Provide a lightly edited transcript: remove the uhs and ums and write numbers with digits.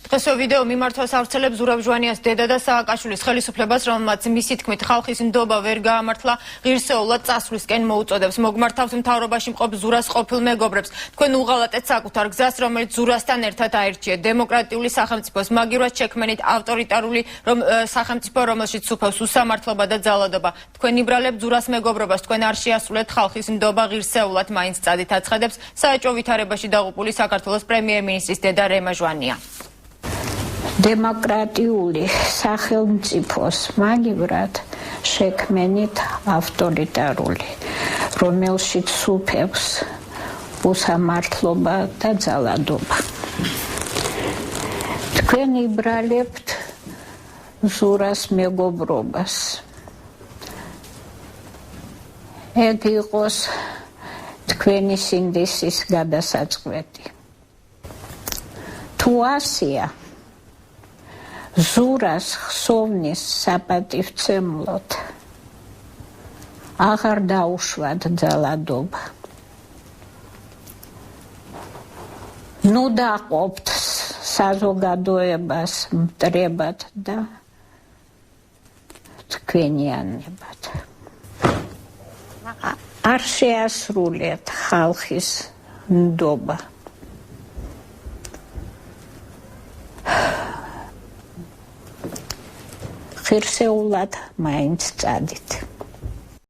დღესვე ვიდეო მიმართვას ავრცელებს ზურაბ ჟვანიას დედა და სააკაშვილის ხელისუფლებას, რომელმაც მისი თქმით ხალხის ნდობა ვერ გაამართლა, ღირსეულად წასვლისკენ მოუწოდებს. მოგმართავს მთავრობაში მყოფ ზურას ყოფილ მეგობრებს. თქვენ უღალატეთ საკუთარ გზას, რომელიც ზურასთან ერთად აირჩიეთ. დემოკრატიული სახელმწიფოს მაგივრად შექმენით ავტორიტარული სახელმწიფო, რომელშიც სუფევს უსამართლობა და ძალადობა. თქვენ იბრალებთ ზურას მეგობრობას, თქვენ არ შეასრულეთ ხალხის ნდობა, ღირსეულად მაინც წადით, აცხადებს საეჭვო ვითარებაში დაღუპული საქართველოს პრემიერ-მინისტრის დედა რემა ჟვანია. დემოკრატიული სახელმწიფოს მაგივრად შექმენით ავტორიტარული, რომელშიც სუფევს უსამართლობა და ძალადობა. თქვენ იბრალებთ ზურას მეგობრობას. ეგ იყოს თქვენი სინდისის გადასაწყვეტი. თუ ასია ზურას ხსოვნის საპატივცემლოდ აღარ დაუშვათ ძალადობა. ნუ დაყოფთ საზოგადოებას მტრებად და თქვენიანებად. არ შეასრულეთ ხალხის ნდობა. ღირსეულად მაინც წადით.